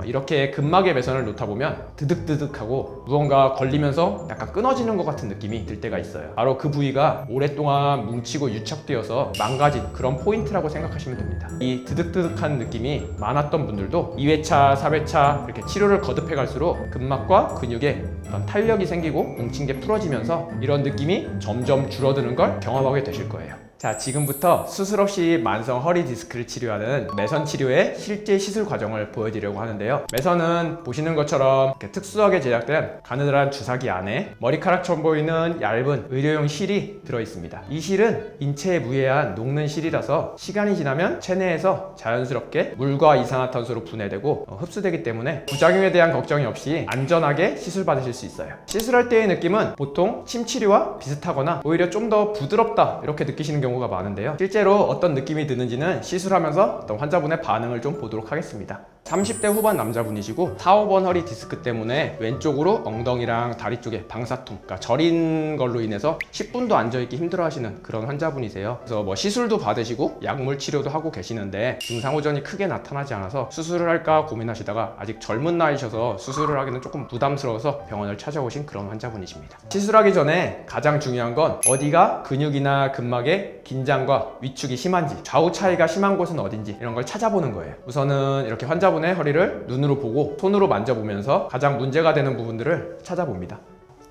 이렇게 근막의 매선을 놓다 보면 드득드득하고 무언가 걸리면서 약간 끊어지는 것 같은 느낌이 들 때가 있어요. 바로 그 부위가 오랫동안 뭉치고 유착되어서 망가진 그런 포인트라고 생각하시면 됩니다. 이 드득드득한 느낌이 많았던 분들도 2회차, 4회차 이렇게 치료를 거듭해 갈수록 근막과 근육에 어떤 탄력이 생기고 뭉친 게 풀어지면서 이런 느낌이 점점 줄어드는 걸 경험하게 되실 거예요. 자, 지금부터 수술 없이 만성 허리 디스크를 치료하는 매선 치료의 실제 시술 과정을 보여드리려고 하는데요. 매선은 보시는 것처럼 이렇게 특수하게 제작된 가느다란 주사기 안에 머리카락처럼 보이는 얇은 의료용 실이 들어있습니다. 이 실은 인체에 무해한 녹는 실이라서 시간이 지나면 체내에서 자연스럽게 물과 이산화탄소로 분해되고 흡수되기 때문에 부작용에 대한 걱정이 없이 안전하게 시술 받으실 수 있어요. 시술할 때의 느낌은 보통 침 치료와 비슷하거나 오히려 좀 더 부드럽다 이렇게 느끼시는 경우가 많은데요. 실제로 어떤 느낌이 드는지는 시술하면서 어떤 환자분의 반응을 좀 보도록 하겠습니다. 30대 후반 남자분이시고 4, 5번 허리 디스크 때문에 왼쪽으로 엉덩이랑 다리 쪽에 방사통, 그러니까 저린 걸로 인해서 10분도 앉아있기 힘들어하시는 그런 환자분이세요. 그래서 뭐 시술도 받으시고 약물 치료도 하고 계시는데 증상 호전이 크게 나타나지 않아서 수술을 할까 고민하시다가 아직 젊은 나이셔서 수술을 하기는 조금 부담스러워서 병원을 찾아오신 그런 환자분이십니다. 시술하기 전에 가장 중요한 건 어디가 근육이나 근막에 긴장과 위축이 심한지, 좌우 차이가 심한 곳은 어딘지 이런 걸 찾아보는 거예요. 우선은 이렇게 환자분의 허리를 눈으로 보고 손으로 만져보면서 가장 문제가 되는 부분들을 찾아봅니다.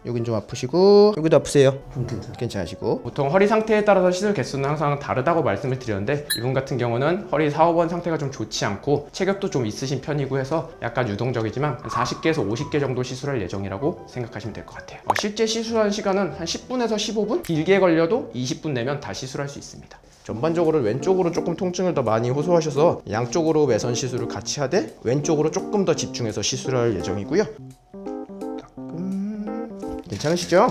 여긴 좀 아프시고 여기도 아프세요? 괜찮으시고. 보통 허리 상태에 따라서 시술 개수는 항상 다르다고 말씀을 드렸는데 이분 같은 경우는 허리 4, 5번 상태가 좀 좋지 않고 체격도 좀 있으신 편이고 해서 약간 유동적이지만 40개에서 50개 정도 시술할 예정이라고 생각하시면 될 것 같아요. 실제 시술한 시간은 한 10분에서 15분? 길게 걸려도 20분 내면 다 시술할 수 있습니다. 전반적으로 왼쪽으로 조금 통증을 더 많이 호소하셔서 양쪽으로 매선 시술을 같이 하되 왼쪽으로 조금 더 집중해서 시술할 예정이고요. 괜찮으시죠?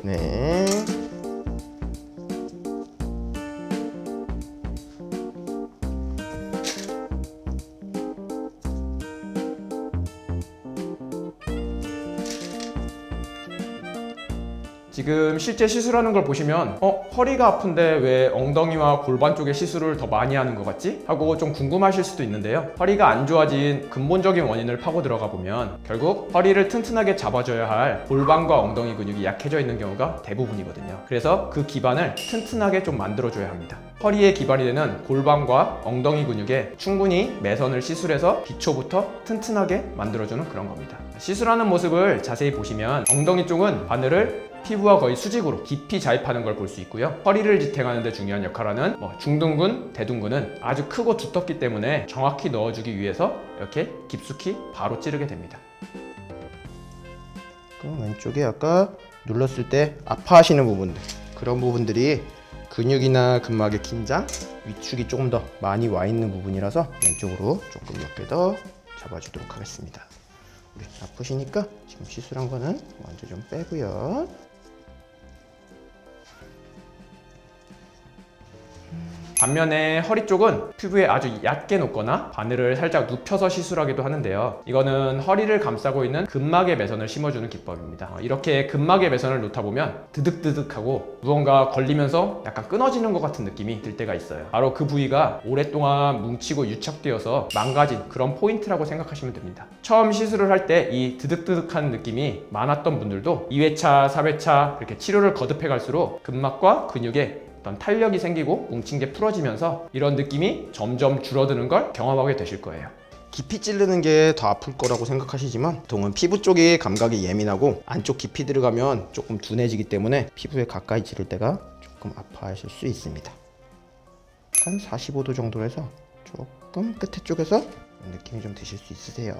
네. 지금 실제 시술하는 걸 보시면 허리가 아픈데 왜 엉덩이와 골반 쪽에 시술을 더 많이 하는 것 같지? 하고 좀 궁금하실 수도 있는데요. 허리가 안 좋아진 근본적인 원인을 파고 들어가 보면 결국 허리를 튼튼하게 잡아줘야 할 골반과 엉덩이 근육이 약해져 있는 경우가 대부분이거든요. 그래서 그 기반을 튼튼하게 좀 만들어줘야 합니다. 허리의 기반이 되는 골반과 엉덩이 근육에 충분히 매선을 시술해서 기초부터 튼튼하게 만들어주는 그런 겁니다. 시술하는 모습을 자세히 보시면 엉덩이 쪽은 바늘을 피부와 거의 수직으로 깊이 자입하는 걸 볼 수 있고요. 허리를 지탱하는 데 중요한 역할을 하는 중둔근, 대둔근은 아주 크고 두텁기 때문에 정확히 넣어주기 위해서 이렇게 깊숙이 바로 찌르게 됩니다. 그럼 왼쪽에 아까 눌렀을 때 아파하시는 부분들, 그런 부분들이 근육이나 근막의 긴장, 위축이 조금 더 많이 와 있는 부분이라서 왼쪽으로 조금 몇 개 더 잡아주도록 하겠습니다. 우리 아프시니까 지금 시술한 거는 먼저 좀 빼고요. 반면에 허리 쪽은 피부에 아주 얕게 놓거나 바늘을 살짝 눕혀서 시술하기도 하는데요. 이거는 허리를 감싸고 있는 근막의 매선을 심어주는 기법입니다. 이렇게 근막의 매선을 놓다 보면 드득드득하고 무언가 걸리면서 약간 끊어지는 것 같은 느낌이 들 때가 있어요. 바로 그 부위가 오랫동안 뭉치고 유착되어서 망가진 그런 포인트라고 생각하시면 됩니다. 처음 시술을 할 때 이 드득드득한 느낌이 많았던 분들도 2회차, 4회차 이렇게 치료를 거듭해 갈수록 근막과 근육에 어떤 탄력이 생기고 뭉친 게 풀어지면서 이런 느낌이 점점 줄어드는 걸 경험하게 되실 거예요. 깊이 찌르는 게 더 아플 거라고 생각하시지만 보통은 피부 쪽이 감각이 예민하고 안쪽 깊이 들어가면 조금 둔해지기 때문에 피부에 가까이 찌를 때가 조금 아파하실 수 있습니다. 한 45도 정도로 해서 조금 끝에 쪽에서 느낌이 좀 드실 수 있으세요.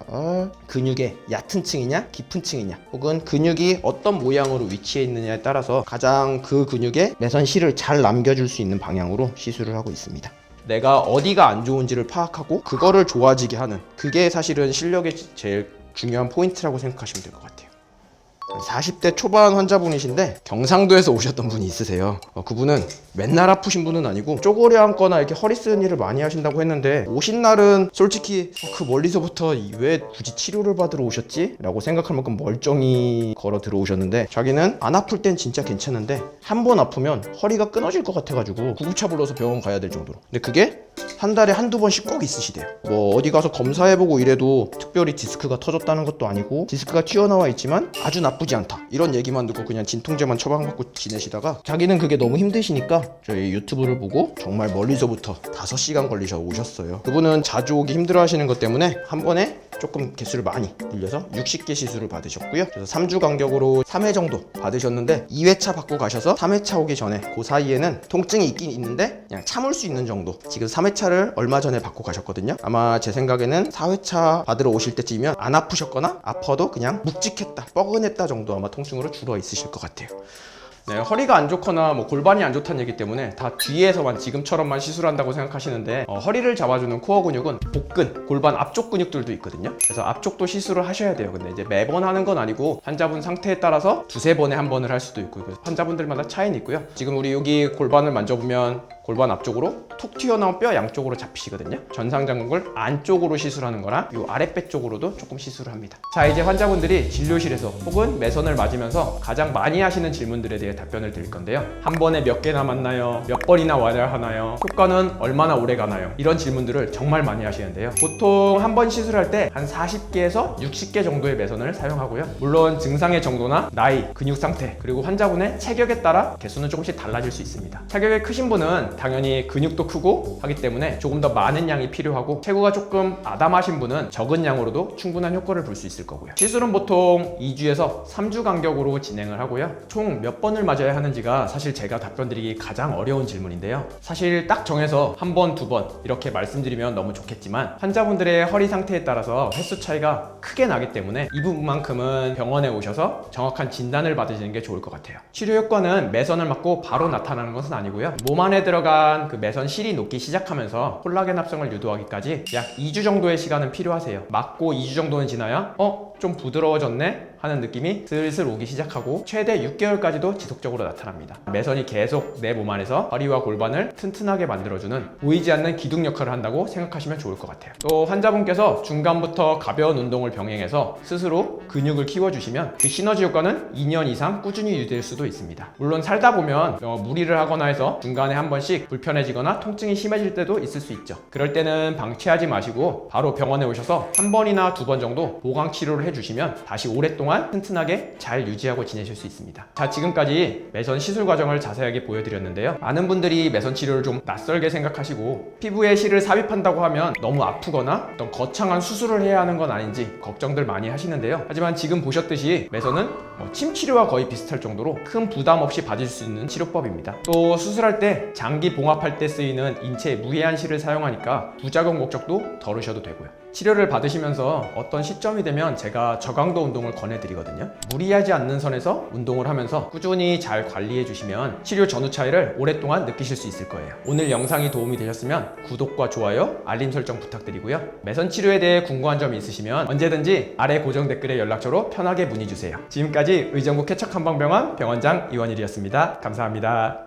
근육의 얕은 층이냐 깊은 층이냐 혹은 근육이 어떤 모양으로 위치해 있느냐에 따라서 가장 그 근육에 매선 실을 잘 남겨줄 수 있는 방향으로 시술을 하고 있습니다. 내가 어디가 안 좋은지를 파악하고 그거를 좋아지게 하는, 그게 사실은 실력의 제일 중요한 포인트라고 생각하시면 될 것 같아요. 40대 초반 환자분이신데 경상도에서 오셨던 분이 있으세요. 그분은 맨날 아프신 분은 아니고 쪼그려 앉거나 이렇게 허리 쓰는 일을 많이 하신다고 했는데 오신 날은 솔직히 그 멀리서부터 왜 굳이 치료를 받으러 오셨지? 라고 생각할 만큼 멀쩡히 걸어 들어오셨는데 자기는 안 아플 땐 진짜 괜찮은데 한 번 아프면 허리가 끊어질 것 같아가지고 구급차 불러서 병원 가야 될 정도로. 근데 그게 한 달에 한두 번씩 꼭 있으시대요. 뭐 어디 가서 검사해보고 이래도 특별히 디스크가 터졌다는 것도 아니고 디스크가 튀어나와 있지만 아주 나쁘지 않다 이런 얘기만 듣고 그냥 진통제만 처방받고 지내시다가 자기는 그게 너무 힘드시니까 저희 유튜브를 보고 정말 멀리서부터 5시간 걸리셔 오셨어요. 그분은 자주 오기 힘들어 하시는 것 때문에 한 번에 조금 개수를 많이 늘려서 60개 시술을 받으셨고요. 그래서 3주 간격으로 3회 정도 받으셨는데 2회차 받고 가셔서 3회차 오기 전에 그 사이에는 통증이 있긴 있는데 그냥 참을 수 있는 정도. 지금 3회차를 얼마 전에 받고 가셨거든요. 아마 제 생각에는 4회차 받으러 오실 때쯤이면 안 아프셨거나 아파도 그냥 묵직했다, 뻐근했다 정도 아마 통증으로 줄어 있으실 것 같아요. 네, 허리가 안 좋거나 뭐 골반이 안 좋다는 얘기 때문에 다 뒤에서만 지금처럼만 시술한다고 생각하시는데 허리를 잡아주는 코어 근육은 복근, 골반 앞쪽 근육들도 있거든요. 그래서 앞쪽도 시술을 하셔야 돼요. 근데 이제 매번 하는 건 아니고 환자분 상태에 따라서 2-3번에 한 번을 할 수도 있고 환자분들마다 차이는 있고요. 지금 우리 여기 골반을 만져보면 골반 앞쪽으로 툭 튀어나온 뼈 양쪽으로 잡히시거든요. 전상장국을 안쪽으로 시술하는 거랑 이 아랫배 쪽으로도 조금 시술을 합니다. 자, 이제 환자분들이 진료실에서 혹은 매선을 맞으면서 가장 많이 하시는 질문들에 대해 답변을 드릴 건데요. 한 번에 몇 개나 맞나요? 몇 번이나 와야 하나요? 효과는 얼마나 오래 가나요? 이런 질문들을 정말 많이 하시는데요. 보통 한 번 시술할 때 한 40개에서 60개 정도의 매선을 사용하고요. 물론 증상의 정도나 나이, 근육 상태, 그리고 환자분의 체격에 따라 개수는 조금씩 달라질 수 있습니다. 체격이 크신 분은 당연히 근육도 크고 하기 때문에 조금 더 많은 양이 필요하고 체구가 조금 아담하신 분은 적은 양으로도 충분한 효과를 볼 수 있을 거고요. 시술은 보통 2주에서 3주 간격으로 진행을 하고요. 총 몇 번을 맞아야 하는지가 사실 제가 답변드리기 가장 어려운 질문인데요. 사실 딱 정해서 한 번, 2번 이렇게 말씀드리면 너무 좋겠지만 환자분들의 허리 상태에 따라서 횟수 차이가 크게 나기 때문에 이 부분만큼은 병원에 오셔서 정확한 진단을 받으시는 게 좋을 것 같아요. 치료 효과는 매선을 맞고 바로 나타나는 것은 아니고요. 몸 안에 들어간 그 매선 실이 녹기 시작하면서 콜라겐 합성을 유도하기까지 약 2주 정도의 시간은 필요하세요. 맞고 2주 정도는 지나야 좀 부드러워졌네 하는 느낌이 슬슬 오기 시작하고 최대 6개월까지도 지속적으로 나타납니다. 매선이 계속 내 몸 안에서 허리와 골반을 튼튼하게 만들어주는 보이지 않는 기둥 역할을 한다고 생각하시면 좋을 것 같아요. 또 환자분께서 중간부터 가벼운 운동을 병행해서 스스로 근육을 키워주시면 그 시너지 효과는 2년 이상 꾸준히 유지될 수도 있습니다. 물론 살다 보면 무리를 하거나 해서 중간에 한 번씩 불편해지거나 통증이 심해질 때도 있을 수 있죠. 그럴 때는 방치하지 마시고 바로 병원에 오셔서 한 번이나 2번 정도 보강 치료를 해주시면 다시 오랫동안 튼튼하게 잘 유지하고 지내실 수 있습니다. 자, 지금까지 매선 시술 과정을 자세하게 보여드렸는데요. 많은 분들이 매선 치료를 좀 낯설게 생각하시고 피부에 실을 삽입한다고 하면 너무 아프거나 어떤 거창한 수술을 해야 하는 건 아닌지 걱정들 많이 하시는데요. 하지만 지금 보셨듯이 매선은 침 치료와 거의 비슷할 정도로 큰 부담 없이 받을 수 있는 치료법입니다. 또 수술할 때 장기 봉합할 때 쓰이는 인체 무해한 실을 사용하니까 부작용 목적도 덜으셔도 되고요. 치료를 받으시면서 어떤 시점이 되면 제가 저강도 운동을 권해드리거든요. 무리하지 않는 선에서 운동을 하면서 꾸준히 잘 관리해 주시면 치료 전후 차이를 오랫동안 느끼실 수 있을 거예요. 오늘 영상이 도움이 되셨으면 구독과 좋아요, 알림 설정 부탁드리고요. 매선 치료에 대해 궁금한 점이 있으시면 언제든지 아래 고정 댓글에 연락처로 편하게 문의 주세요. 지금까지 의정부 쾌척한방병원 병원장 이원일이었습니다. 감사합니다.